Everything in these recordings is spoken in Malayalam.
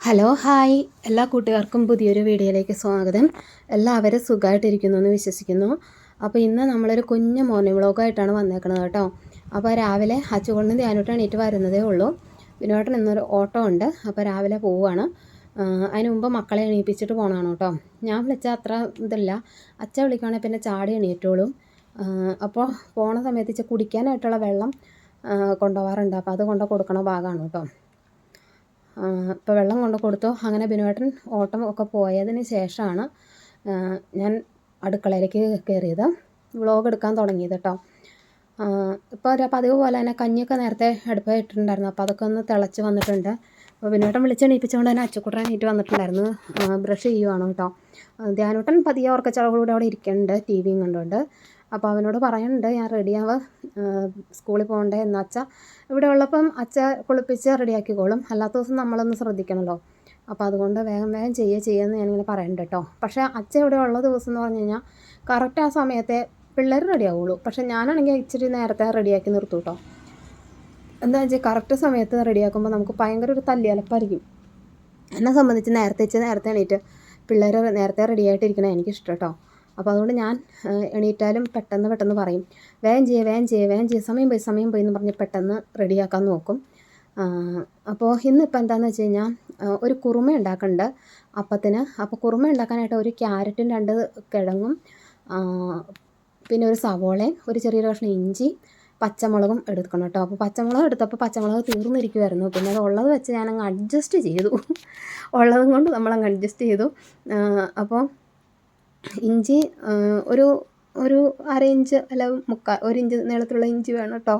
ഹലോ ഹായ് എല്ലാ കൂട്ടുകാർക്കും പുതിയൊരു വീഡിയോയിലേക്ക് സ്വാഗതം. എല്ലാവരും സുഖമായിട്ടിരിക്കുന്നു എന്ന് വിശ്വസിക്കുന്നു. അപ്പോൾ ഇന്ന് നമ്മളൊരു കുഞ്ഞു മോർണിംഗ് വ്ളോഗായിട്ടാണ് വന്നേക്കുന്നത് കേട്ടോ. അപ്പോൾ രാവിലെ അച്ചുകൊണ്ടും ധ്യാനോട്ടും എണീറ്റ് വരുന്നതേ ഉള്ളൂ. വിനോട്ടൻ ഇന്നൊരു ഓട്ടോ ഉണ്ട്, അപ്പോൾ രാവിലെ പോവുകയാണ്. അതിന് മുമ്പ് മക്കളെ എണീപ്പിച്ചിട്ട് പോകണം കേട്ടോ. ഞാൻ വിളിച്ചാൽ അത്ര ഇതില്ല, അച്ഛ വിളിക്കുകയാണെങ്കിൽ പിന്നെ ചാടി എണീറ്റോളും. അപ്പോൾ പോണ സമയത്ത് ഇച്ചിരി കുടിക്കാനായിട്ടുള്ള വെള്ളം കൊണ്ടുപോകാറുണ്ട്, അപ്പോൾ അത് കൊണ്ട് കൊടുക്കണ ഭാഗമാണ് കേട്ടോ. ഇപ്പോൾ വെള്ളം കൊണ്ട് കൊടുത്തു. അങ്ങനെ ബിനുവേട്ടൻ ഓട്ടം ഒക്കെ പോയതിന് ശേഷമാണ് ഞാൻ അടുക്കളയിലേക്ക് കയറിയത്, വ്ളോഗ് എടുക്കാൻ തുടങ്ങിയത് കേട്ടോ. ഇപ്പോൾ ഒരു പതിവ് പോലെ തന്നെ കഞ്ഞിയൊക്കെ നേരത്തെ അടുപ്പിൽ ഇട്ടിട്ടുണ്ടായിരുന്നു, അപ്പോൾ അതൊക്കെ ഒന്ന് തിളച്ച് വന്നിട്ടുണ്ട്. അപ്പോൾ ബിനുവേട്ടൻ വിളിച്ചെണീപ്പിച്ചുകൊണ്ട് തന്നെ അച്ചുക്കുട്ടൻ എണീറ്റ് വന്നിട്ടുണ്ടായിരുന്നു. ബ്രഷ് ചെയ്യുവാണ് കേട്ടോ. ധ്യാനൂട്ടൻ പതിയെ ഉറക്കച്ചളകൂടെ അവിടെ ഇരിക്കുന്നുണ്ട്, ടി വിയും കണ്ടുകൊണ്ട്. അപ്പോൾ അവനോട് പറയുന്നുണ്ട് ഞാൻ റെഡിയാവുക, സ്കൂളിൽ പോകണ്ടേ എന്ന്. അച്ഛ ഇവിടെ ഉള്ളപ്പം അച്ഛ കുളിപ്പിച്ച് റെഡിയാക്കിക്കോളും, അല്ലാത്ത ദിവസം നമ്മളൊന്ന് ശ്രദ്ധിക്കണമല്ലോ. അപ്പോൾ അതുകൊണ്ട് വേഗം വേഗം ചെയ്യുമെന്ന് ഞാനിങ്ങനെ പറയുന്നുണ്ട് കേട്ടോ. പക്ഷേ അച്ഛ ഇവിടെ ഉള്ള ദിവസം എന്ന് പറഞ്ഞു കഴിഞ്ഞാൽ കറക്റ്റ് ആ സമയത്തെ പിള്ളേർ റെഡിയാവുള്ളൂ. പക്ഷേ ഞാനാണെങ്കിൽ ഇച്ചിരി നേരത്തെ റെഡിയാക്കി നിർത്തും കേട്ടോ. എന്താ വെച്ചാൽ കറക്റ്റ് സമയത്ത് റെഡിയാക്കുമ്പോൾ നമുക്ക് ഭയങ്കര ഒരു തല്ലിയലപ്പായിരിക്കും. എന്നെ സംബന്ധിച്ച് നേരത്തെ എണീറ്റ് പിള്ളേർ നേരത്തെ റെഡിയായിട്ടിരിക്കണേ എനിക്കിഷ്ടം കേട്ടോ. അപ്പോൾ അതുകൊണ്ട് ഞാൻ എണീറ്റാലും പെട്ടെന്ന് പറയും, വേഗം ചെയ്യ്, സമയം പോയി എന്ന് പറഞ്ഞ് പെട്ടെന്ന് റെഡിയാക്കാൻ നോക്കും. അപ്പോൾ ഇന്നിപ്പോൾ എന്താണെന്ന് വെച്ച് കഴിഞ്ഞാൽ ഒരു കുറുമ ഉണ്ടാക്കുന്നുണ്ട് അപ്പത്തിന്. അപ്പോൾ കുറുമ ഉണ്ടാക്കാനായിട്ട് ഒരു ക്യാരറ്റും 2 കിഴങ്ങും പിന്നെ ഒരു സവോളയും ഒരു ചെറിയൊരു കഷ്ണം ഇഞ്ചി പച്ചമുളകും എടുക്കണം കേട്ടോ. അപ്പോൾ പച്ചമുളക് എടുത്തപ്പോൾ പച്ചമുളക് തീർന്നിരിക്കുമായിരുന്നു. പിന്നെ അത് ഉള്ളത് വെച്ച് ഞാനങ്ങ് അഡ്ജസ്റ്റ് ചെയ്തു, ഉള്ളതും കൊണ്ട് നമ്മളങ്ങ് അഡ്ജസ്റ്റ് ചെയ്തു. അപ്പോൾ ഇഞ്ചി ഒരു ഒരു 1/2 ഇഞ്ച് അല്ല 1 ഇഞ്ച് നീളത്തിലുള്ള ഇഞ്ചി വേണം കേട്ടോ.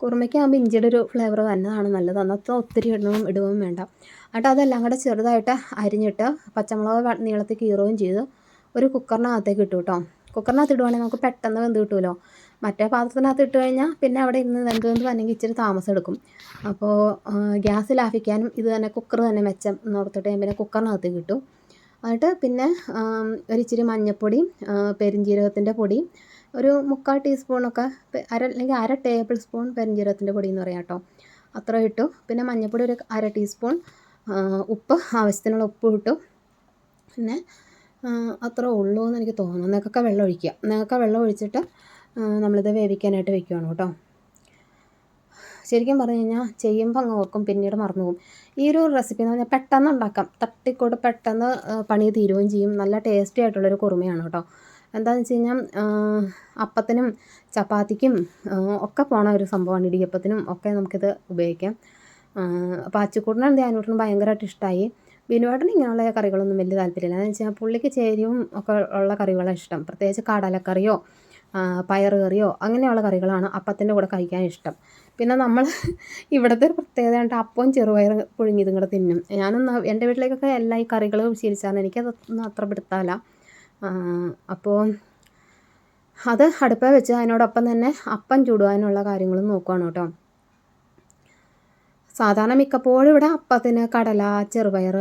കുറുമയ്ക്കാകുമ്പോൾ ഇഞ്ചിയുടെ ഒരു ഫ്ലേവർ തന്നെയാണ് നല്ലത്, അന്നത്തെ ഒത്തിരി ഇടുകയും വേണ്ട. എന്നിട്ട് അതെല്ലാം കൂടെ ചെറുതായിട്ട് അരിഞ്ഞിട്ട് പച്ചമുളക് നീളത്തിൽ കീറുകയും ചെയ്ത് ഒരു കുക്കറിനകത്തേക്ക് ഇട്ടു കേട്ടോ. കുക്കറിനകത്ത് ഇടുവാണെങ്കിൽ നമുക്ക് പെട്ടെന്ന് വെന്ത് കിട്ടുമല്ലോ. മറ്റേ പാത്രത്തിനകത്ത് ഇട്ട് കഴിഞ്ഞാൽ പിന്നെ അവിടെ ഇരുന്ന് വെന്ത് വന്നെങ്കിൽ ഇച്ചിരി താമസം എടുക്കും. അപ്പോൾ ഗ്യാസ് ലാഭിക്കാനും ഇത് തന്നെ കുക്കർ തന്നെ മെച്ചം എന്നോർത്തിട്ട് ഞാൻ പിന്നെ കുക്കറിനകത്തേക്ക് ഇട്ടു. എന്നിട്ട് പിന്നെ ഒരിച്ചിരി മഞ്ഞൾപ്പൊടി, പെരുംജീരകത്തിൻ്റെ പൊടി ഒരു 3/4 ടീസ്പൂണൊക്കെ, അല്ലെങ്കിൽ 1/2 ടേബിൾ സ്പൂൺ പെരുംജീരകത്തിൻ്റെ പൊടി എന്ന് പറയാം കേട്ടോ, അത്ര ഇട്ടു. പിന്നെ മഞ്ഞൾപ്പൊടി ഒരു 1/2 ടീസ്പൂൺ, ഉപ്പ് ആവശ്യത്തിനുള്ള ഉപ്പ് ഇട്ടു. പിന്നെ അത്ര ഉള്ളൂ എന്ന് എനിക്ക് തോന്നുന്നു. നിങ്ങൾക്കൊക്കെ വെള്ളം ഒഴിക്കുക, നിങ്ങൾക്കൊക്കെ വെള്ളം ഒഴിച്ചിട്ട് നമ്മളിത് വേവിക്കാനായിട്ട് വെക്കുകയാണ് കേട്ടോ. ശരിക്കും പറഞ്ഞു കഴിഞ്ഞാൽ ചെയ്യുമ്പോൾ അങ്ങ് ഓർക്കും, പിന്നീട് മറന്നു പോകും. ഈ ഒരു റെസിപ്പി എന്ന് പറഞ്ഞാൽ പെട്ടെന്ന് ഉണ്ടാക്കാം, തട്ടിക്കൂടെ പെട്ടെന്ന് പണി തീരുകയും ചെയ്യും. നല്ല ടേസ്റ്റി ആയിട്ടുള്ളൊരു കുറുമയാണ് കേട്ടോ. എന്താണെന്ന് വെച്ച് കഴിഞ്ഞാൽ അപ്പത്തിനും ചപ്പാത്തിക്കും ഒക്കെ പോണ ഒരു സംഭവമാണ്, ഇടിയപ്പത്തിനും ഒക്കെ നമുക്കിത് ഉപയോഗിക്കാം. അപ്പോൾ അച്ചുക്കൂട്ടനും ധ്യാനൂട്ടനും ഭയങ്കരമായിട്ട് ഇഷ്ടമായി. ബിനുവേട്ടന് ഇങ്ങനെയുള്ള കറികളൊന്നും വലിയ താല്പര്യമില്ല. എന്ന് വെച്ചാൽ പുള്ളിക്ക് ചേരിയും ഒക്കെ ഉള്ള കറികളാണ് ഇഷ്ടം. പ്രത്യേകിച്ച് കടലക്കറിയോ പയറ് കറിയോ അങ്ങനെയുള്ള കറികളാണ് അപ്പത്തിൻ്റെ കൂടെ കഴിക്കാൻ ഇഷ്ടം. പിന്നെ നമ്മൾ ഇവിടുത്തെ ഒരു പ്രത്യേകത ആയിട്ട് അപ്പവും ചെറുപയർ പുഴുങ്ങിയതും കൂടെ തിന്നും. ഞാനൊന്ന് എൻ്റെ വീട്ടിലേക്കൊക്കെ എല്ലാ ഈ കറികൾ ശീലിച്ചാണ്, എനിക്കതൊന്നും അത്ര പിടുത്തമില്ല. അപ്പോൾ അത് അടുപ്പിൽ വെച്ച് അതിനോടൊപ്പം തന്നെ അപ്പം ചൂടുവാനുള്ള കാര്യങ്ങളും നോക്കുകയാണ് കേട്ടോ. സാധാരണ മിക്കപ്പോഴും ഇവിടെ അപ്പത്തിന് കടല, ചെറുപയർ,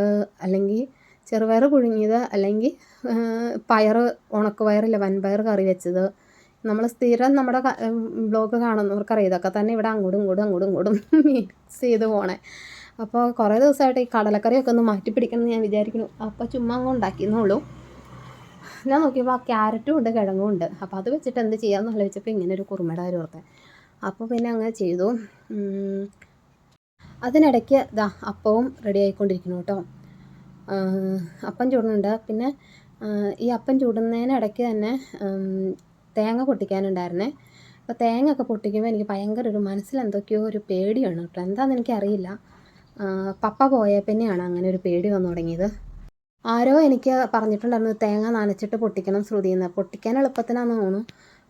അല്ലെങ്കിൽ ചെറുപയർ പുഴുങ്ങിയത്, അല്ലെങ്കിൽ പയർ, ഉണക്കപ്പയറില്ല വൻപയർ കറി വെച്ചത്. നമ്മൾ സ്ഥിരം നമ്മുടെ ബ്ലോഗ് കാണുന്നവർക്കറിയാം ഇതൊക്കെ തന്നെ ഇവിടെ അങ്ങോട്ടും ഇങ്ങോട്ടും മിക്സ് ചെയ്ത് പോണേ. അപ്പോൾ കുറേ ദിവസമായിട്ട് ഈ കടലക്കറിയൊക്കെ ഒന്ന് മാറ്റി പിടിക്കണമെന്ന് ഞാൻ വിചാരിക്കുന്നു. അപ്പോൾ ചുമ്മാ അങ്ങ് ഉണ്ടാക്കിയെന്നുള്ളൂ. ഞാൻ നോക്കിയപ്പോൾ ആ ക്യാരറ്റും ഉണ്ട് കിഴങ്ങും ഉണ്ട്. അപ്പോൾ അത് വെച്ചിട്ട് എന്ത് ചെയ്യാമെന്ന് ആലോചിച്ചപ്പോൾ ഇങ്ങനെ ഒരു കുറുമയുടെ കാര്യം ഓർത്തേ. അപ്പോൾ പിന്നെ അങ്ങനെ ചെയ്തു. അതിനിടയ്ക്ക് അപ്പവും റെഡി ആയിക്കൊണ്ടിരിക്കുന്നു കേട്ടോ. അപ്പം ചൂടുന്നുണ്ട്. പിന്നെ ഈ അപ്പം ചൂടുന്നതിനിടയ്ക്ക് തന്നെ തേങ്ങ പൊട്ടിക്കാനുണ്ടായിരുന്നേ. അപ്പോൾ തേങ്ങ ഒക്കെ പൊട്ടിക്കുമ്പോൾ എനിക്ക് ഭയങ്കര ഒരു മനസ്സിലെന്തൊക്കെയോ ഒരു പേടിയാണ് കേട്ടോ. എന്താണെന്ന് എനിക്കറിയില്ല. പപ്പ പോയ പിന്നെയാണ് അങ്ങനെ ഒരു പേടി വന്നു തുടങ്ങിയത്. ആരോ എനിക്ക് പറഞ്ഞിട്ടുണ്ടായിരുന്നു തേങ്ങ നനച്ചിട്ട് പൊട്ടിക്കണം ശ്രുതിയെന്ന്. പൊട്ടിക്കാൻ എളുപ്പത്തിനാണെന്ന് തോന്നുന്നു,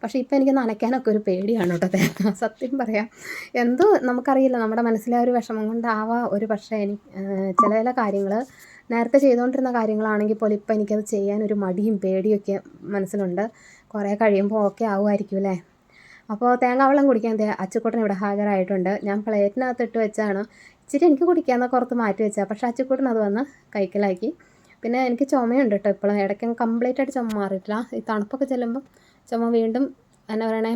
പക്ഷേ ഇപ്പോൾ എനിക്ക് നനയ്ക്കാനൊക്കെ ഒരു പേടിയാണ് കേട്ടോ തേങ്ങ, സത്യം പറയാം. എന്തോ നമുക്കറിയില്ല, നമ്മുടെ മനസ്സിലെ ഒരു വിഷമം കൊണ്ടാവാം ഒരു പക്ഷേ ചില കാര്യങ്ങൾ നേരത്തെ ചെയ്തുകൊണ്ടിരുന്ന കാര്യങ്ങളാണെങ്കിൽ പോലും ഇപ്പോൾ എനിക്കത് ചെയ്യാനൊരു മടിയും പേടിയൊക്കെ മനസ്സിലുണ്ട്. കുറേ കഴിയുമ്പോൾ ഓക്കെ ആവുമായിരിക്കും അല്ലേ. അപ്പോൾ തേങ്ങാ വെള്ളം കുടിക്കാൻ അച്ചുക്കുട്ടൻ ഇവിടെ ഹാജരായിട്ടുണ്ട്. ഞാൻ പ്ലേറ്റിനകത്ത് ഇട്ട് വെച്ചാണ്, ഇച്ചിരി എനിക്ക് കുടിക്കാമെന്നൊക്കെ പുറത്ത് മാറ്റി വെച്ചാൽ, പക്ഷേ അച്ചുക്കുട്ടൻ അത് വന്ന് കൈക്കലാക്കി. പിന്നെ എനിക്ക് ചുമയുണ്ട് കേട്ടോ, ഇപ്പോഴും ഇടയ്ക്ക് കംപ്ലീറ്റ് ആയിട്ട് ചുമ മാറിയിട്ടില്ല. ഈ തണുപ്പൊക്കെ ചെല്ലുമ്പം ചുമ വീണ്ടും എന്നാ പറയണേ,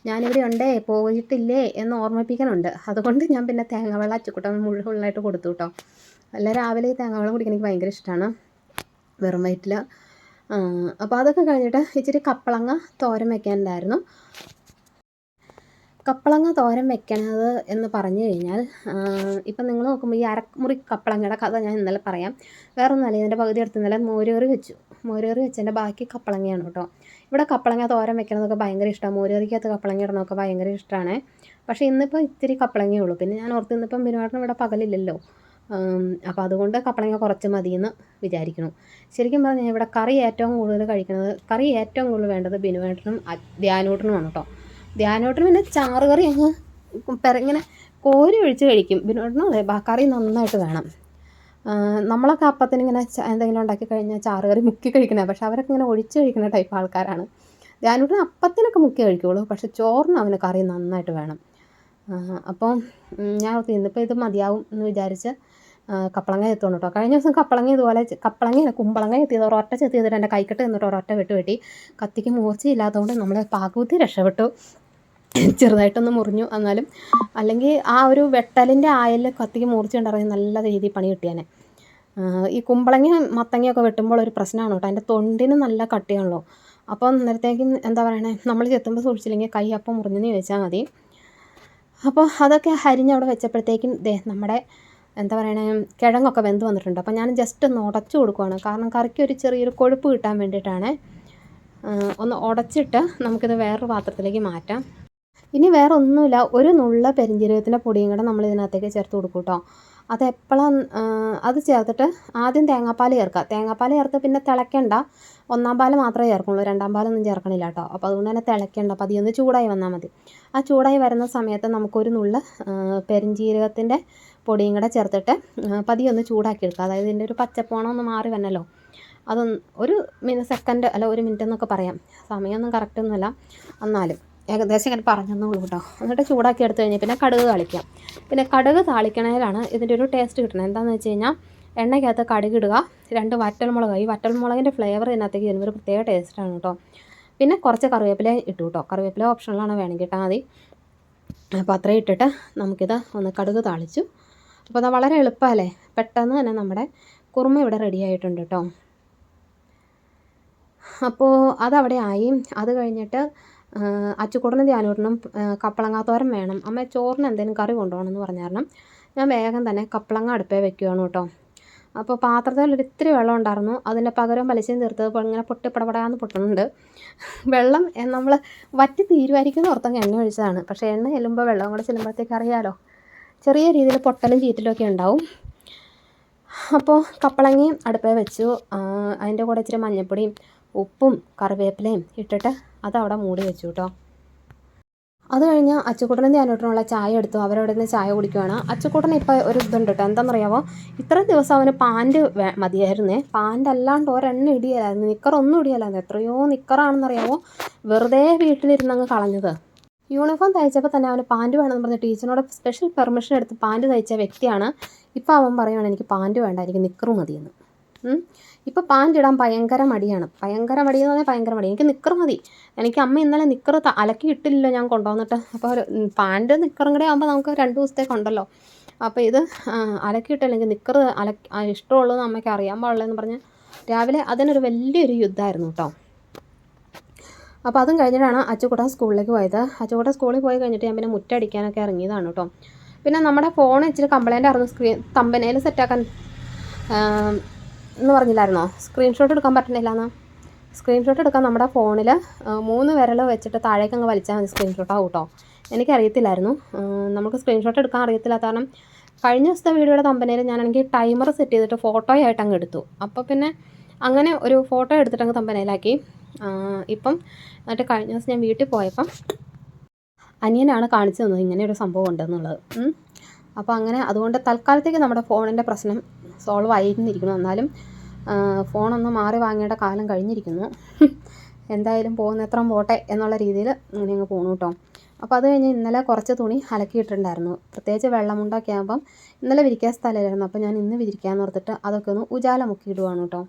ഞാനിവിടെ ഉണ്ടേ പോയിട്ടില്ലേ എന്ന് ഓർമ്മിപ്പിക്കണുണ്ട്. അതുകൊണ്ട് ഞാൻ പിന്നെ തേങ്ങാവെള്ളം അച്ചുക്കുട്ടൻ മുഴുവനായിട്ട് കൊടുത്തു കേട്ടോ. അല്ല രാവിലെ ഈ തേങ്ങാവെള്ളം കുടിക്കാൻ എനിക്ക് ഭയങ്കര ഇഷ്ടമാണ് വെറും വയറ്റിൽ. അപ്പോൾ അതൊക്കെ കഴിഞ്ഞിട്ട് ഇച്ചിരി കപ്പളങ്ങ തോരൻ വെക്കാനുണ്ടായിരുന്നു. കപ്പളങ്ങ തോരൻ വെക്കണത് എന്ന് പറഞ്ഞു കഴിഞ്ഞാൽ ഇപ്പം നിങ്ങൾ നോക്കുമ്പോൾ ഈ അരമുറി കപ്പളങ്ങയുടെ കഥ ഞാൻ ഇന്നലെ പറയാം. വേറെ ഒന്നുമല്ല, ഇതിൻ്റെ പകുതി എടുത്ത് ഇന്നലെ മോരുകറി വെച്ചു. മോരുകറി വെച്ചതിൻ്റെ ബാക്കി കപ്പളങ്ങയാണ് കേട്ടോ. ഇവിടെ കപ്പളങ്ങ തോരൻ വെക്കണതൊക്കെ ഭയങ്കര ഇഷ്ടമാണ്. മോരുകറിക്കകത്ത് കപ്പളങ്ങ ഇടണമൊക്കെ ഭയങ്കര ഇഷ്ടമാണ്. പക്ഷേ ഇന്നിപ്പോൾ ഇത്തിരി കപ്പളങ്ങയേ ഉള്ളൂ. പിന്നെ ഞാൻ ഓർത്ത് ഇന്നിപ്പം ബിനുവേട്ടന് ഇവിടെ പകലില്ലല്ലോ, അപ്പോൾ അതുകൊണ്ട് കപ്പളങ്ങ കുറച്ച് മതിയെന്ന് വിചാരിക്കണം. ശരിക്കും പറഞ്ഞാൽ ഇവിടെ കറി ഏറ്റവും കൂടുതൽ വേണ്ടത് ബിനുവേട്ടനും ധ്യാനൂട്ടനുമാണ് കേട്ടോ. ധ്യാനോട്ടന് പിന്നെ ചാറ് കറി അങ്ങ് ഇങ്ങനെ കോരി ഒഴിച്ച് കഴിക്കും. ബിനുവേട്ടനും അതെ, കറി നന്നായിട്ട് വേണം. നമ്മളൊക്കെ അപ്പത്തിന് ഇങ്ങനെ എന്തെങ്കിലും ഉണ്ടാക്കി കഴിഞ്ഞാൽ ചാറ് കറി മുക്കി കഴിക്കണേ, പക്ഷെ അവരൊക്കെ ഇങ്ങനെ ഒഴിച്ച് കഴിക്കുന്ന ടൈപ്പ് ആൾക്കാരാണ്. ധ്യാനോട്ടന് അപ്പത്തിനൊക്കെ മുക്കി കഴിക്കുള്ളൂ, പക്ഷെ ചോറിന് അവന് കറി നന്നായിട്ട് വേണം. അപ്പോൾ ഞാൻ ഇന്നിപ്പോൾ ഇത് മതിയാവും എന്ന് വിചാരിച്ച് കപ്പളങ്ങ എത്തുന്നു കേട്ടോ. കഴിഞ്ഞ ദിവസം കപ്പളങ്ങ ഇതുപോലെ കുമ്പളങ്ങ എത്തിയത് ഒരൊറ്റ ചെത്തി ചെയ്തിട്ട് എൻ്റെ കൈക്കെട്ട് നിന്നിട്ട് ഒരൊറ്റ വെട്ടി. കത്തിക്ക് മൂർച്ചയില്ലാത്തതുകൊണ്ട് നമ്മൾ പാകബുദ്ധി രക്ഷപ്പെട്ടു. ചെറുതായിട്ടൊന്ന് മുറിഞ്ഞു, എന്നാലും അല്ലെങ്കിൽ ആ ഒരു വെട്ടലിൻ്റെ ആയലിൽ കത്തിക്ക് മൂർച്ചയുണ്ടായിരുന്നെങ്കിൽ നല്ല രീതിയിൽ പണി കിട്ടിയാനെ. ഈ കുമ്പളങ്ങ മത്തങ്ങയൊക്കെ വെട്ടുമ്പോൾ ഒരു പ്രശ്നമാണ് കേട്ടോ, അതിൻ്റെ തൊണ്ടിന് നല്ല കട്ടിയാണല്ലോ. അപ്പോൾ നേരത്തേക്കും എന്താ പറയണേ, നമ്മൾ ചെത്തുമ്പോൾ സൂക്ഷിച്ചില്ലെങ്കിൽ കൈ അപ്പം മുറിഞ്ഞെന്ന് ചോദിച്ചാൽ മതി. അപ്പോൾ അതൊക്കെ അരിഞ്ഞവിടെ വെച്ചപ്പോഴത്തേക്കും നമ്മുടെ എന്താ പറയണേ, കിഴങ്ങൊക്കെ വെന്ത് വന്നിട്ടുണ്ട്. അപ്പോൾ ഞാൻ ജസ്റ്റ് ഒന്ന് ഉടച്ചു കൊടുക്കുകയാണ്, കാരണം കറിക്ക് ഒരു ചെറിയൊരു കൊഴുപ്പ് കിട്ടാൻ വേണ്ടിയിട്ടാണ്. ഒന്ന് ഉടച്ചിട്ട് നമുക്കിത് വേറൊരു പാത്രത്തിലേക്ക് മാറ്റാം. ഇനി വേറെ ഒന്നുമില്ല, ഒരു നുള്ള പെരിഞ്ജീരകത്തിൻ്റെ പൊടിയും കൂടെ നമ്മൾ ഇതിനകത്തേക്ക് ചേർത്ത് കൊടുക്കും കേട്ടോ. അതെപ്പോഴാണ് അത് ചേർത്തിട്ട് ആദ്യം തേങ്ങാപ്പാൽ ചേർത്ത് പിന്നെ തിളയ്ക്കണ്ട, ഒന്നാം പാൽ മാത്രമേ ചേർക്കുള്ളൂ, രണ്ടാം പാലൊന്നും ചേർക്കണില്ല കേട്ടോ. അപ്പോൾ അതുകൊണ്ട് തന്നെ തിളയ്ക്കണ്ട, പതിയൊന്ന് ചൂടായി വന്നാൽ മതി. ആ ചൂടായി വരുന്ന സമയത്ത് നമുക്കൊരു നുള്ള പെരിഞ്ജീരകത്തിൻ്റെ പൊടിയും കൂടെ ചേർത്തിട്ട് പതിയൊന്ന് ചൂടാക്കിയെടുക്കുക. അതായത് ഇതിൻ്റെ ഒരു പച്ചപ്പോണം ഒന്ന് മാറി വന്നല്ലോ, അതൊന്ന് ഒരു സെക്കൻഡ് അല്ല 1 മിനിറ്റ് എന്നൊക്കെ പറയാം, സമയമൊന്നും കറക്റ്റൊന്നുമല്ല, എന്നാലും ഏകദേശം ഇങ്ങനെ പറഞ്ഞെന്നുള്ളൂ കേട്ടോ. എന്നിട്ട് ചൂടാക്കി എടുത്തു കഴിഞ്ഞാൽ പിന്നെ കടുക് താളിക്കാം. പിന്നെ കടുക് താളിക്കണതിലാണ് ഇതിൻ്റെ ഒരു ടേസ്റ്റ് കിട്ടുന്നത്. എന്താണെന്ന് വെച്ച് കഴിഞ്ഞാൽ എണ്ണയ്ക്കകത്ത് കടുക് ഇടുക, 2 വറ്റൽമുളക്, ഈ വറ്റൽമുളകിൻ്റെ ഫ്ലേവർ ഇതിനകത്തേക്ക് വരുമ്പോൾ ഒരു പ്രത്യേക ടേസ്റ്റാണ് കേട്ടോ. പിന്നെ കുറച്ച് കറിവേപ്പില ഇട്ടു കേട്ടോ, കറിവേപ്പില ഓപ്ഷണലാണ്, വേണമെങ്കിൽ ഇട്ടാൽ മതി. അപ്പോൾ അത്രയും ഇട്ടിട്ട് നമുക്കിത് ഒന്ന് കടുക് താളിച്ചു. അപ്പോൾ അത് വളരെ എളുപ്പമല്ലേ, പെട്ടെന്ന് തന്നെ നമ്മുടെ കുറുമ ഇവിടെ റെഡി ആയിട്ടുണ്ട് കേട്ടോ. അപ്പോൾ അതവിടെ ആയി. അത് കഴിഞ്ഞിട്ട് അച്ചുകൂട്ടനും ധ്യാനൂട്ടനും കപ്പളങ്ങാത്തോരൻ വേണം, അമ്മ ചോറിന് എന്തെങ്കിലും കറി കൊണ്ടുപോകണമെന്ന് പറഞ്ഞായിരുന്നു. ഞാൻ വേഗം തന്നെ കപ്പളങ്ങ അടുപ്പേ വെക്കുകയാണ് കേട്ടോ. അപ്പോൾ പാത്രത്തിൽ ഒരിത്തിരി വെള്ളം ഉണ്ടായിരുന്നു, അതിൻ്റെ പകരം പലിശയും തീർത്തത് ഇങ്ങനെ പൊട്ടിപ്പടപടാന്ന് പൊട്ടുന്നുണ്ട്. വെള്ളം നമ്മൾ വറ്റി തീരുമാനിക്കുന്ന ഓർത്തങ്ങ് എണ്ണ ഒഴിച്ചതാണ്, പക്ഷേ എണ്ണ ചെല്ലുമ്പോൾ വെള്ളം കൂടെ ചെല്ലുമ്പോഴത്തേക്ക് അറിയാലോ, ചെറിയ രീതിയിൽ പൊട്ടലും ചീറ്റലും ഒക്കെ ഉണ്ടാവും. അപ്പോൾ കപ്പളങ്ങയും അടുപ്പേ വെച്ചു, അതിൻ്റെ കൂടെ ഇച്ചിരി മഞ്ഞൾപ്പൊടിയും ഉപ്പും കറിവേപ്പിലയും ഇട്ടിട്ട് അതവിടെ മൂടി വെച്ചു കേട്ടോ. അത് കഴിഞ്ഞ് അച്ചുകൂട്ടനും ധ്യാനൂട്ടനുള്ള ചായ എടുത്തു, അവരവിടെ നിന്ന് ചായ കുടിക്കുകയാണ്. അച്ചുകൂട്ടന് ഇപ്പോൾ ഒരു ഇതുണ്ട് കേട്ടോ, എന്താണെന്നറിയാമോ, ഇത്രയും ദിവസം അവന് പാൻറ്റ് മതിയായിരുന്നേ, പാൻറ്റ് അല്ലാണ്ട് ഒരെണ്ണം ഇടിയല്ലായിരുന്നു, നിക്കറൊന്നും ഇടിയല്ലായിരുന്നു. എത്രയോ നിക്കറാണെന്നറിയാമോ വെറുതെ വീട്ടിലിരുന്നങ്ങ് കളഞ്ഞത്. യൂണിഫോം തയ്ച്ചപ്പോൾ തന്നെ അവന് പാൻറ്റ് വേണമെന്ന് പറഞ്ഞ് ടീച്ചറിനോട് സ്പെഷ്യൽ പെർമിഷൻ എടുത്ത് പാൻറ്റ് തയ്ച്ച വ്യക്തിയാണ്. ഇപ്പോൾ അവൻ പറയുകയാണ് എനിക്ക് പാൻറ്റ് വേണ്ട, എനിക്ക് നിക്കറ് മതിയെന്ന്. ഇപ്പോൾ പാൻറ്റ് ഇടാൻ ഭയങ്കര മടിയാണ്. ഭയങ്കര മടിയെന്ന് പറഞ്ഞാൽ ഭയങ്കര മടി. എനിക്ക് നിക്കർ മതി. എനിക്ക് അമ്മ ഇന്നലെ നിക്കർ അലക്കി ഇട്ടില്ലല്ലോ ഞാൻ കൊണ്ടുവന്നിട്ട്. അപ്പോൾ ഒരു പാൻറ്റ് നിക്കറും കൂടെ ആകുമ്പോൾ നമുക്ക് 2 ദിവസത്തേക്കുണ്ടല്ലോ. അപ്പോൾ ഇത് അലക്കിയിട്ടില്ല, എനിക്ക് നിക്കർ ഇഷ്ടമുള്ളൂ എന്ന് അമ്മയ്ക്ക് അറിയാൻ പാടില്ലെന്ന് പറഞ്ഞ് രാവിലെ അതിനൊരു വലിയൊരു യുദ്ധമായിരുന്നു കേട്ടോ. അപ്പോൾ അതും കഴിഞ്ഞിട്ടാണ് അച്ചുകൂട്ടൻ സ്കൂളിലേക്ക് പോയത്. അച്ചുകൂട്ടൻ സ്കൂളിൽ പോയി കഴിഞ്ഞിട്ട് ഞാൻ പിന്നെ മുറ്റടിക്കാനൊക്കെ ഇറങ്ങിയതാണ് കേട്ടോ. പിന്നെ നമ്മുടെ ഫോൺ ഇച്ചിരി കംപ്ലൈൻ്റ് ആയിരുന്നു, തമ്പനയിൽ സെറ്റാക്കാൻ എന്ന് പറഞ്ഞില്ലായിരുന്നോ, സ്ക്രീൻഷോട്ട് എടുക്കാൻ പറ്റുന്നില്ല എന്ന്. സ്ക്രീൻഷോട്ട് എടുക്കാൻ നമ്മുടെ ഫോണിൽ 3 വിരൽ വെച്ചിട്ട് താഴേക്ക് അങ്ങ് വലിച്ചാൽ മതി, സ്ക്രീൻഷോട്ടാവും കേട്ടോ. എനിക്കറിയത്തില്ലായിരുന്നു, നമുക്ക് സ്ക്രീൻഷോട്ട് എടുക്കാൻ അറിയത്തില്ല. കാരണം കഴിഞ്ഞ ദിവസത്തെ വീഡിയോയുടെ തമ്പനയിൽ ഞാനാണെങ്കിൽ ടൈമർ സെറ്റ് ചെയ്തിട്ട് ഫോട്ടോയായിട്ട് അങ്ങ് എടുത്തു. അപ്പോൾ പിന്നെ അങ്ങനെ ഒരു ഫോട്ടോ എടുത്തിട്ട് അങ്ങ് തമ്പനയിലാക്കി. ഇപ്പം എന്നിട്ട് കഴിഞ്ഞ ദിവസം ഞാൻ വീട്ടിൽ പോയപ്പം അനിയനാണ് കാണിച്ചു തന്നത് ഇങ്ങനെ ഒരു സംഭവം ഉണ്ടെന്നുള്ളത്. അപ്പോൾ അങ്ങനെ അതുകൊണ്ട് തൽക്കാലത്തേക്ക് നമ്മുടെ ഫോണിൻ്റെ പ്രശ്നം സോൾവ് ആയിരുന്നിരിക്കുന്നു. എന്നാലും ഫോണൊന്ന് മാറി വാങ്ങേണ്ട കാലം കഴിഞ്ഞിരിക്കുന്നു. എന്തായാലും പോകുന്നത്ര പോട്ടെ എന്നുള്ള രീതിയിൽ അങ്ങനെ അങ്ങ് പോകണം കേട്ടോ. അപ്പോൾ അത് കഴിഞ്ഞ് ഇന്നലെ കുറച്ച് തുണി അലക്കിയിട്ടുണ്ടായിരുന്നു, പ്രത്യേകിച്ച് വെള്ളമുണ്ടൊക്കെ ആകുമ്പം ഇന്നലെ വിരിക്കാൻ സ്ഥലമില്ലായിരുന്നു. അപ്പോൾ ഞാൻ ഇന്ന് വിരിക്കാമെന്ന് ഓർത്തിട്ട് അതൊക്കെ ഒന്ന് ഉജാല മുക്കിയിടുവാണ് കേട്ടോ.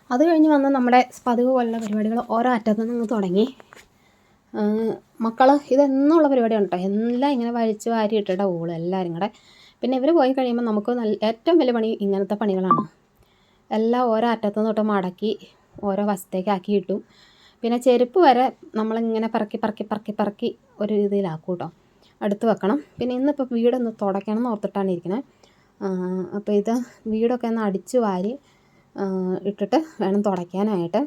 അത് കഴിഞ്ഞ് വന്ന് നമ്മുടെ പതിവ് പോലുള്ള പരിപാടികൾ ഓരോ അറ്റത്തു നിന്ന് തുടങ്ങി. മക്കൾ ഇതെന്നുള്ള പരിപാടിയാണ് കേട്ടോ, എല്ലാം ഇങ്ങനെ വലിച്ചു വാരി ഇട്ടിട്ട് പോകുള്ളൂ എല്ലാവരും കൂടെ. പിന്നെ ഇവർ പോയി കഴിയുമ്പോൾ നമുക്ക് ഏറ്റവും വലിയ പണി ഇങ്ങനത്തെ പണികളാണ്. എല്ലാം ഓരോ അറ്റത്തുനിന്ന് തൊട്ട് മടക്കി ഓരോ വശത്തേക്കാക്കി ഇട്ടു. പിന്നെ ചെരുപ്പ് വരെ നമ്മളിങ്ങനെ പറക്കി ഒരു രീതിയിലാക്കും കേട്ടോ, അടുത്ത് വെക്കണം. പിന്നെ ഇന്നിപ്പോൾ വീടൊന്ന് തുടയ്ക്കണം എന്ന് ഓർത്തിട്ടാണ് ഇരിക്കുന്നത്. അപ്പോൾ ഇത് വീടൊക്കെ ഒന്ന് അടിച്ചു വാരി ഇട്ടിട്ട് വേണം തുടയ്ക്കാനായിട്ട്.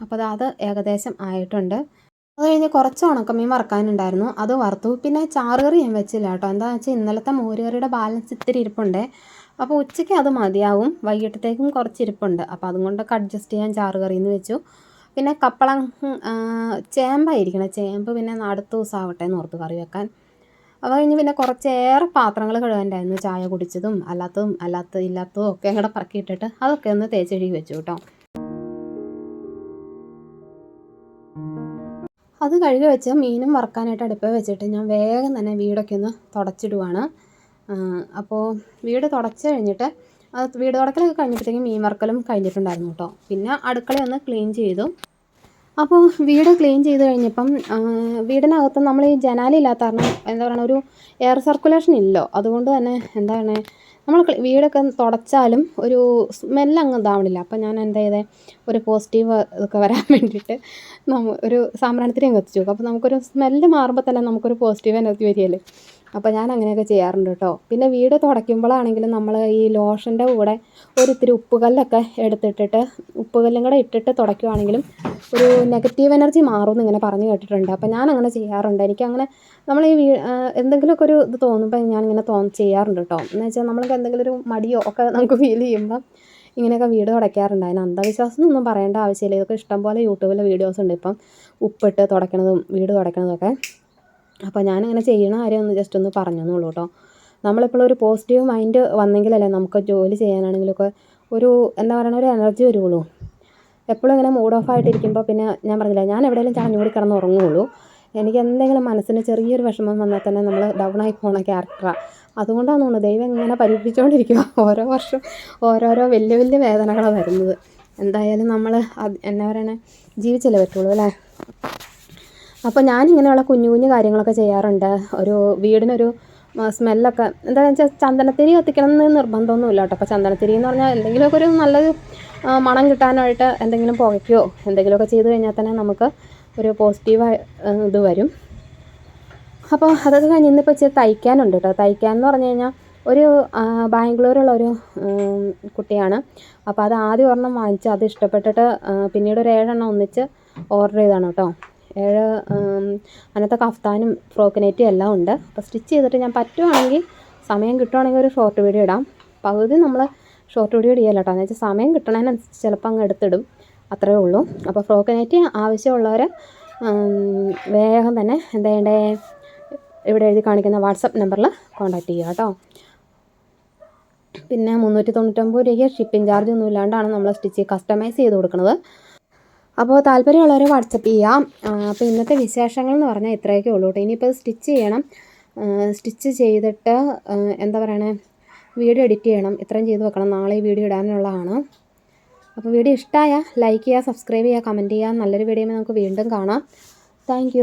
അപ്പോൾ അത് ഏകദേശം ആയിട്ടുണ്ട്. അത് കഴിഞ്ഞ് കുറച്ച് ഉണക്കമീൻ വറുക്കാനുണ്ടായിരുന്നു, അത് വറുത്തു. പിന്നെ ചാറുകറി ഞാൻ വെച്ചില്ല കേട്ടോ, എന്താണെന്ന് വെച്ചാൽ ഇന്നലത്തെ മോരുകറിയുടെ ബാലൻസ് ഇത്തിരി ഇരിപ്പുണ്ട്. അപ്പോൾ ഉച്ചയ്ക്ക് അത് മതിയാവും, വൈകിട്ടത്തേക്കും കുറച്ച് ഇരിപ്പുണ്ട്. അപ്പോൾ അതുകൊണ്ടൊക്കെ അഡ്ജസ്റ്റ് ചെയ്യാൻ ചാറുകറിയെന്ന് വെച്ചു. പിന്നെ കപ്പളം ചേമ്പായിരിക്കണം, ചേമ്പ് പിന്നെ അടുത്ത ദിവസം ആവട്ടെ എന്ന് ഓർത്ത് കറി വെക്കാൻ. അത് കഴിഞ്ഞ് പിന്നെ കുറച്ചേറെ പാത്രങ്ങൾ കഴുകാനുണ്ടായിരുന്നു, ചായ കുടിച്ചതും ഇല്ലാത്തതും ഒക്കെ അങ്ങോട്ട് പറക്കിയിട്ടിട്ട് അതൊക്കെ ഒന്ന് തേച്ചെഴുകി വെച്ചു കേട്ടോ. അത് കഴുകി വെച്ച് മീനും വറുക്കാനായിട്ട് അടുപ്പിൽ വെച്ചിട്ട് ഞാൻ വേഗം തന്നെ വീടൊക്കെ ഒന്ന് തുടച്ചിടുവാണ്. അപ്പോൾ വീട് തുടച്ച് കഴിഞ്ഞിട്ട് വീട് തുടക്കലൊക്കെ കഴിഞ്ഞപ്പോഴത്തേക്കും മീൻ വറുക്കലും കഴിഞ്ഞിട്ടുണ്ടായിരുന്നു കേട്ടോ. പിന്നെ അടുക്കളയൊന്ന് ക്ലീൻ ചെയ്തു. അപ്പോൾ വീട് ക്ലീൻ ചെയ്ത് കഴിഞ്ഞപ്പം വീടിനകത്ത് നമ്മൾ ഈ ജനാലില്ലാത്ത കാരണം എന്താ പറയുക, ഒരു എയർ സർക്കുലേഷൻ ഇല്ലല്ലോ. അതുകൊണ്ട് തന്നെ എന്താണ് നമ്മൾ വീടൊക്കെ തുടച്ചാലും ഒരു സ്മെല്ലങ്ങ് ഇതാവണില്ല. അപ്പം ഞാൻ എന്താ ചെയ്തേ, ഒരു പോസിറ്റീവ് ഇതൊക്കെ വരാൻ വേണ്ടിയിട്ട് ഒരു സാമ്പ്രാണിത്തിരി കത്തിച്ചു നോക്കും. അപ്പോൾ നമുക്കൊരു സ്മെല്ല് മാറുമ്പോൾ തന്നെ നമുക്കൊരു പോസിറ്റീവ് എനർജി വരികയല്ലേ. അപ്പോൾ ഞാൻ അങ്ങനെയൊക്കെ ചെയ്യാറുണ്ട് കേട്ടോ. പിന്നെ വീട് തുടയ്ക്കുമ്പോഴാണെങ്കിലും നമ്മൾ ഈ ലോഷൻ്റെ കൂടെ ഒരിത്തിരി ഉപ്പുകല്ലൊക്കെ എടുത്തിട്ടിട്ട് ഉപ്പുകല്ലും കൂടെ ഇട്ടിട്ട് തുടയ്ക്കുവാണെങ്കിലും ഒരു നെഗറ്റീവ് എനർജി മാറുമെന്ന് ഇങ്ങനെ പറഞ്ഞു കേട്ടിട്ടുണ്ട്. അപ്പോൾ ഞാൻ അങ്ങനെ ചെയ്യാറുണ്ട്. എനിക്കങ്ങനെ നമ്മൾ ഈ എന്തെങ്കിലുമൊക്കെ ഒരു ഇത് തോന്നുമ്പോൾ ഞാനിങ്ങനെ ചെയ്യാറുണ്ട് കേട്ടോ. എന്ന് വെച്ചാൽ നമ്മൾക്ക് എന്തെങ്കിലും ഒരു മടിയോ ഒക്കെ നമുക്ക് ഫീൽ ചെയ്യുമ്പോൾ ഇങ്ങനെയൊക്കെ വീട് തുടയ്ക്കാറുണ്ട്. അതിന് അന്ധവിശ്വാസം എന്നൊന്നും പറയേണ്ട ആവശ്യമില്ല. ഇതൊക്കെ ഇഷ്ടംപോലെ യൂട്യൂബിലെ വീഡിയോസ് ഉണ്ട് ഇപ്പം, ഉപ്പിട്ട് തുടയ്ക്കണതും വീട് തുടയ്ക്കണതൊക്കെ. അപ്പോൾ ഞാനിങ്ങനെ ചെയ്യണ കാര്യം ഒന്ന് ജസ്റ്റ് ഒന്ന് പറഞ്ഞെന്നുള്ളൂ കേട്ടോ. നമ്മളിപ്പോൾ ഒരു പോസിറ്റീവ് മൈൻഡ് വന്നെങ്കിലല്ലേ നമുക്ക് ജോലി ചെയ്യാനാണെങ്കിലൊക്കെ ഒരു എന്താ പറയുക, ഒരു എനർജി വരുള്ളൂ. എപ്പോഴും ഇങ്ങനെ മൂഡ് ഓഫ് ആയിട്ടിരിക്കുമ്പോൾ പിന്നെ ഞാൻ പറഞ്ഞില്ല, ഞാൻ എവിടെയെങ്കിലും ചാഞ്ഞൂടി കിടന്ന് ഉറങ്ങുകയുള്ളൂ. എനിക്ക് എന്തെങ്കിലും മനസ്സിന് ചെറിയൊരു വിഷമം വന്നാൽ തന്നെ നമ്മൾ ഡൗൺ ആയി പോകുന്ന ക്യാരക്ടറാണ്. അതുകൊണ്ടാണ് തോന്നുന്നത് ദൈവം ഇങ്ങനെ പരീക്ഷിച്ചുകൊണ്ടിരിക്കുക. ഓരോ വർഷം ഓരോരോ വലിയ വലിയ വേദനകളാണ് വരുന്നത്. എന്തായാലും നമ്മൾ എന്നാ പറയണേ, ജീവിച്ചല്ലേ പറ്റുള്ളൂ അല്ലേ. അപ്പോൾ ഞാനിങ്ങനെയുള്ള കുഞ്ഞു കുഞ്ഞു കാര്യങ്ങളൊക്കെ ചെയ്യാറുണ്ട്. ഒരു വീടിനൊരു സ്മെല്ലൊക്കെ എന്താണെന്ന് വെച്ചാൽ ചന്ദനത്തിരി കത്തിക്കണം എന്ന് നിർബന്ധമൊന്നുമില്ല കേട്ടോ. അപ്പോൾ ചന്ദനത്തിരി എന്ന് പറഞ്ഞാൽ എന്തെങ്കിലുമൊക്കെ ഒരു നല്ലൊരു മണം കിട്ടാനായിട്ട് എന്തെങ്കിലും പുകയ്ക്കുകയോ എന്തെങ്കിലുമൊക്കെ ചെയ്ത് കഴിഞ്ഞാൽ തന്നെ നമുക്ക് ഒരു പോസിറ്റീവ് ഇത് വരും. അപ്പോൾ അതൊക്കെ കഴിഞ്ഞ് ഇന്നിപ്പോൾ ഇച്ചിരി തയ്ക്കാനുണ്ട് കേട്ടോ. തയ്ക്കാനെന്ന് പറഞ്ഞു കഴിഞ്ഞാൽ ഒരു ബാംഗ്ലൂരുള്ള ഒരു കുട്ടിയാണ്. അപ്പോൾ അത് ആദ്യം ഒരെണ്ണം വാങ്ങിച്ച് അത് ഇഷ്ടപ്പെട്ടിട്ട് പിന്നീട് ഒരു 7 എണ്ണം ഒന്നിച്ച് ഓർഡർ ചെയ്താണ് കേട്ടോ. 7 അതിനകത്ത് കഫ്താനും ഫ്രോക്ക് നൈറ്റിയും എല്ലാം ഉണ്ട്. അപ്പോൾ സ്റ്റിച്ച് ചെയ്തിട്ട് ഞാൻ പറ്റുവാണെങ്കിൽ സമയം കിട്ടുവാണെങ്കിൽ ഒരു ഷോർട്ട് വീഡിയോ ഇടാം. പകുതി നമ്മൾ ഷോർട്ട് വീഡിയോ ഇടിയല്ല കേട്ടോ, എന്ന് വെച്ചാൽ സമയം കിട്ടണതിനനുസരിച്ച് ചിലപ്പോൾ അങ്ങ് എടുത്തിടും, അത്രയേ ഉള്ളൂ. അപ്പോൾ ഫ്രോക്ക് നൈറ്റി ആവശ്യമുള്ളവർ വേഗം തന്നെ എന്താ ചെയ്യണ്ടേ, ഇവിടെ എഴുതി കാണിക്കുന്ന വാട്സപ്പ് നമ്പറിൽ കോൺടാക്റ്റ് ചെയ്യുക കേട്ടോ. പിന്നെ 399 രൂപയ്ക്ക് ഷിപ്പിംഗ് ചാർജ് ഒന്നും ഇല്ലാണ്ടാണ് നമ്മൾ കസ്റ്റമൈസ് ചെയ്ത് കൊടുക്കുന്നത്. അപ്പോൾ താല്പര്യമുള്ളവർ വാട്സപ്പ് ചെയ്യാം. അപ്പോൾ ഇന്നത്തെ വിശേഷങ്ങൾ എന്ന് പറഞ്ഞാൽ ഇത്രയൊക്കെ ഉള്ളൂ കേട്ടോ. ഇനിയിപ്പോൾ സ്റ്റിച്ച് ചെയ്യണം, സ്റ്റിച്ച് ചെയ്തിട്ട് എന്താ പറയണേ, വീഡിയോ എഡിറ്റ് ചെയ്യണം, ഇത്രയും ചെയ്ത് വെക്കണം, നാളെ ഈ വീഡിയോ ഇടാനുള്ളതാണ്. അപ്പോൾ വീഡിയോ ഇഷ്ടമായ ലൈക്ക് ചെയ്യുക, സബ്സ്ക്രൈബ് ചെയ്യുക, കമൻറ്റ് ചെയ്യുക. നല്ലൊരു വീഡിയോയിൽ നമുക്ക് വീണ്ടും കാണാം. താങ്ക്